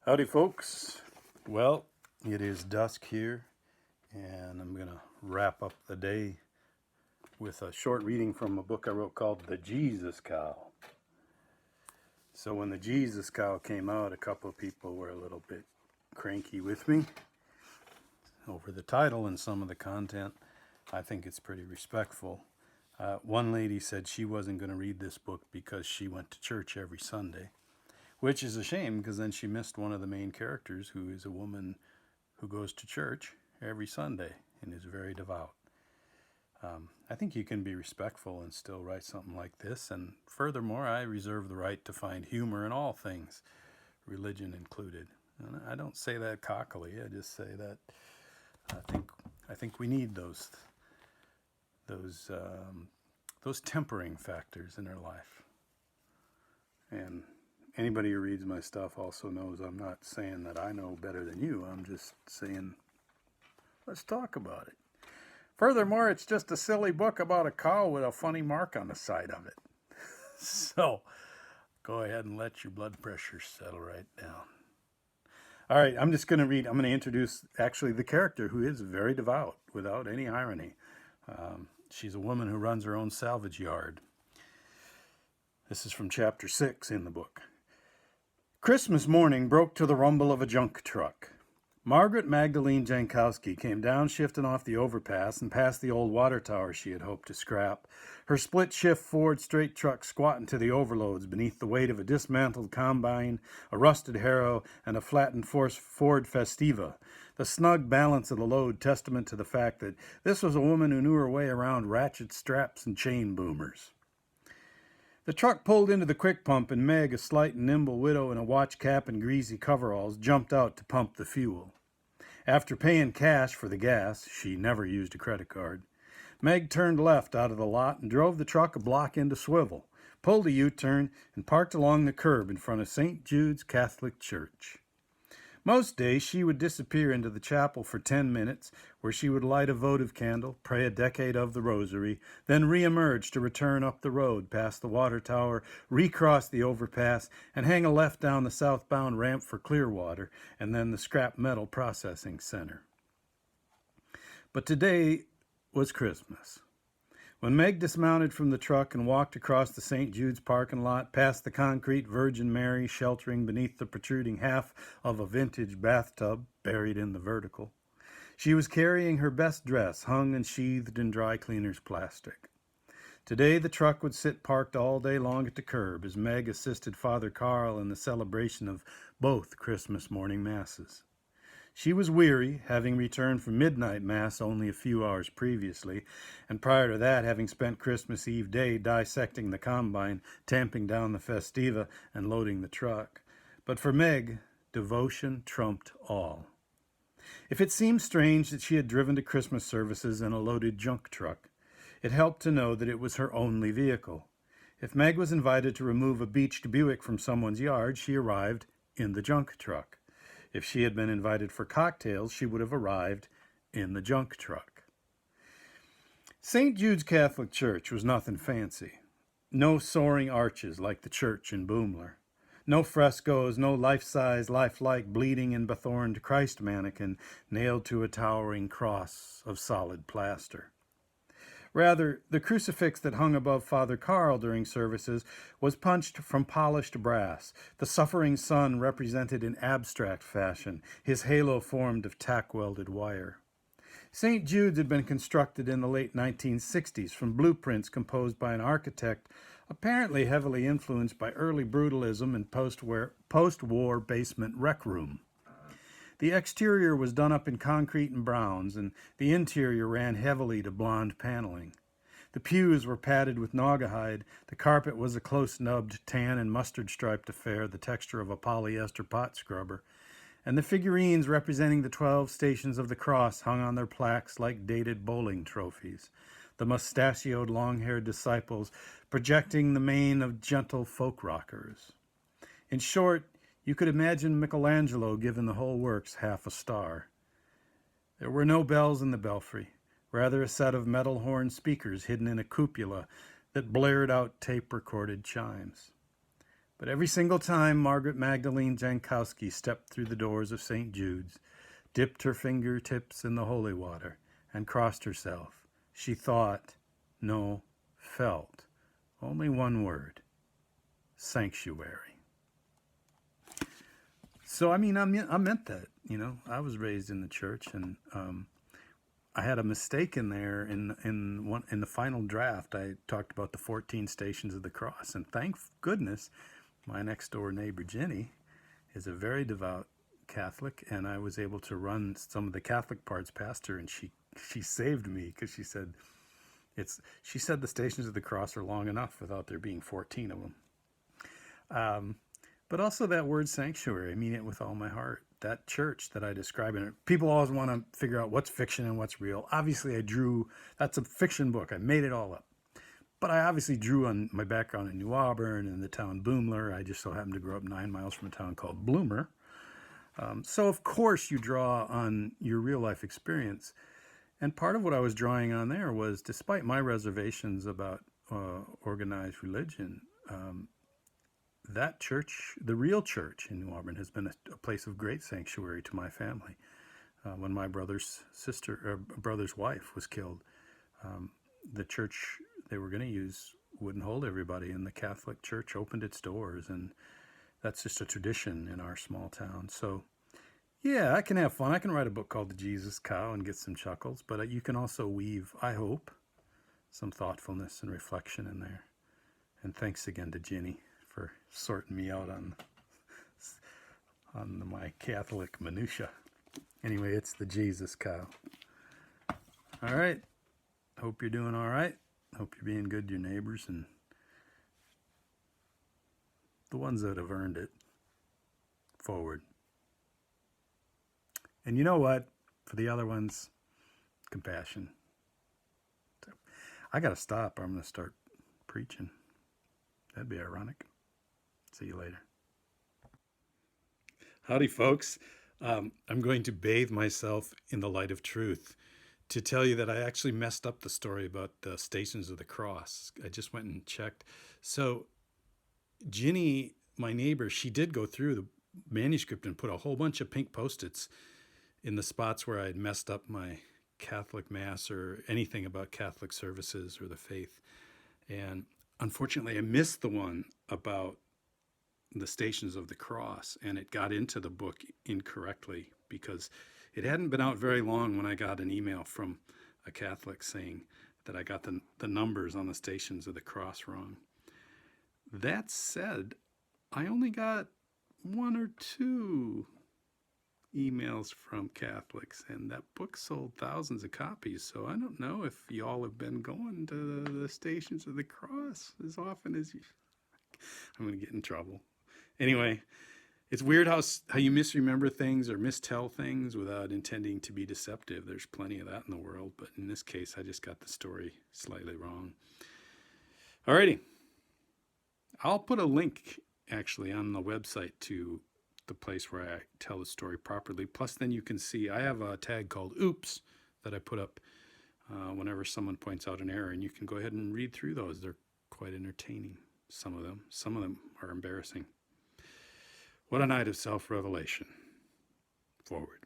Howdy, folks. Well, it is dusk here, and I'm going to wrap up the day with a short reading from a book I wrote called The Jesus Cow. So, when The Jesus Cow came out, a couple of people were a little bit cranky with me over the title and some of the content. I think it's pretty respectful. One lady said she wasn't going to read this book because she went to church every Sunday. Which is a shame, because then she missed one of the main characters, who is a woman who goes to church every Sunday and is very devout. I think you can be respectful and still write something like this. And furthermore, I reserve the right to find humor in all things, religion included. And I don't say that cockily. I just say that I think we need those tempering factors in our life. And anybody who reads my stuff also knows I'm not saying that I know better than you. I'm just saying, let's talk about it. Furthermore, it's just a silly book about a cow with a funny mark on the side of it. So, go ahead and let your blood pressure settle right down. All right, I'm just going to read. I'm going to introduce actually the character, who is very devout, without any irony. She's a woman who runs her own salvage yard. This is from chapter 6 in the book. Christmas morning broke to the rumble of a junk truck. Margaret Magdalene Jankowski came down shifting off the overpass and past the old water tower she had hoped to scrap, her split-shift Ford straight truck squatting to the overloads beneath the weight of a dismantled combine, a rusted harrow, and a flattened Ford Festiva, the snug balance of the load testament to the fact that this was a woman who knew her way around ratchet straps and chain boomers. The truck pulled into the quick pump, and Meg, a slight and nimble widow in a watch cap and greasy coveralls, jumped out to pump the fuel. After paying cash for the gas, she never used a credit card, Meg turned left out of the lot and drove the truck a block into Swivel, pulled a U-turn, and parked along the curb in front of St. Jude's Catholic Church. Most days she would disappear into the chapel for 10 minutes, where she would light a votive candle, pray a decade of the rosary, then reemerge to return up the road past the water tower, recross the overpass, and hang a left down the southbound ramp for Clearwater, and then the scrap metal processing center. But today was Christmas. When Meg dismounted from the truck and walked across the St. Jude's parking lot, past the concrete Virgin Mary sheltering beneath the protruding half of a vintage bathtub buried in the vertical, she was carrying her best dress hung and sheathed in dry cleaner's plastic. Today the truck would sit parked all day long at the curb as Meg assisted Father Carl in the celebration of both Christmas morning masses. She was weary, having returned from midnight mass only a few hours previously, and prior to that having spent Christmas Eve day dissecting the combine, tamping down the Festiva, and loading the truck. But for Meg, devotion trumped all. If it seemed strange that she had driven to Christmas services in a loaded junk truck, it helped to know that it was her only vehicle. If Meg was invited to remove a beached Buick from someone's yard, she arrived in the junk truck. If she had been invited for cocktails, she would have arrived in the junk truck. St. Jude's Catholic Church was nothing fancy. No soaring arches like the church in Boomler. No frescoes, no life-size, lifelike, bleeding and bethorned Christ mannequin nailed to a towering cross of solid plaster. Rather, the crucifix that hung above Father Carl during services was punched from polished brass, the suffering sun represented in abstract fashion, his halo formed of tack-welded wire. St. Jude's had been constructed in the late 1960s from blueprints composed by an architect apparently heavily influenced by early brutalism and post-war basement rec room. The exterior was done up in concrete and browns, and the interior ran heavily to blonde paneling. The pews were padded with naugahyde, the carpet was a close-nubbed tan and mustard-striped affair, the texture of a polyester pot scrubber, and the figurines representing the 12 stations of the cross hung on their plaques like dated bowling trophies, the mustachioed long-haired disciples projecting the mane of gentle folk rockers. In short, you could imagine Michelangelo giving the whole works half a star. There were no bells in the belfry, rather a set of metal horn speakers hidden in a cupola that blared out tape-recorded chimes. But every single time Margaret Magdalene Jankowski stepped through the doors of St. Jude's, dipped her fingertips in the holy water, and crossed herself, she thought, no, felt, only one word: sanctuary. So, I mean, I meant that, you know. I was raised in the church, and I had a mistake in there in the final draft. I talked about the 14 Stations of the Cross, and thank goodness my next door neighbor Jenny is a very devout Catholic, and I was able to run some of the Catholic parts past her, and she saved me, because she said the Stations of the Cross are long enough without there being 14 of them. But also that word sanctuary, I mean it with all my heart. That church that I describe in it, people always want to figure out what's fiction and what's real. Obviously, that's a fiction book. I made it all up. But I obviously drew on my background in New Auburn and the town Boomler. I just so happened to grow up 9 miles from a town called Bloomer. So, of course, you draw on your real life experience. And part of what I was drawing on there was, despite my reservations about organized religion, that church, the real church in New Auburn, has been a place of great sanctuary to my family. When my brother's wife was killed, the church they were going to use wouldn't hold everybody, and the Catholic Church opened its doors, and that's just a tradition in our small town. So, yeah, I can have fun. I can write a book called The Jesus Cow and get some chuckles, but you can also weave, I hope, some thoughtfulness and reflection in there. And thanks again to Ginny for sorting me out on my Catholic minutia. Anyway, it's The Jesus Cow. All right. Hope you're doing all right. Hope you're being good to your neighbors and the ones that have earned it. Forward. And you know what? For the other ones, compassion. So, I got to stop or I'm going to start preaching. That'd be ironic. See you later. Howdy, folks. I'm going to bathe myself in the light of truth to tell you that I actually messed up the story about the Stations of the Cross. I just went and checked. So Ginny, my neighbor, she did go through the manuscript and put a whole bunch of pink Post-its in the spots where I had messed up my Catholic Mass or anything about Catholic services or the faith. And unfortunately, I missed the one about the Stations of the Cross, and it got into the book incorrectly because it hadn't been out very long when I got an email from a Catholic saying that I got the numbers on the Stations of the Cross wrong. That said, I only got 1 or 2 emails from Catholics, and that book sold thousands of copies, so I don't know if y'all have been going to the Stations of the Cross as often as you... I'm going to get in trouble. Anyway, it's weird how you misremember things or mistell things without intending to be deceptive. There's plenty of that in the world, but in this case, I just got the story slightly wrong. Alrighty. I'll put a link, actually, on the website to the place where I tell the story properly. Plus, then you can see, I have a tag called Oops that I put up whenever someone points out an error, and you can go ahead and read through those. They're quite entertaining, some of them. Some of them are embarrassing. What a night of self-revelation. Forward.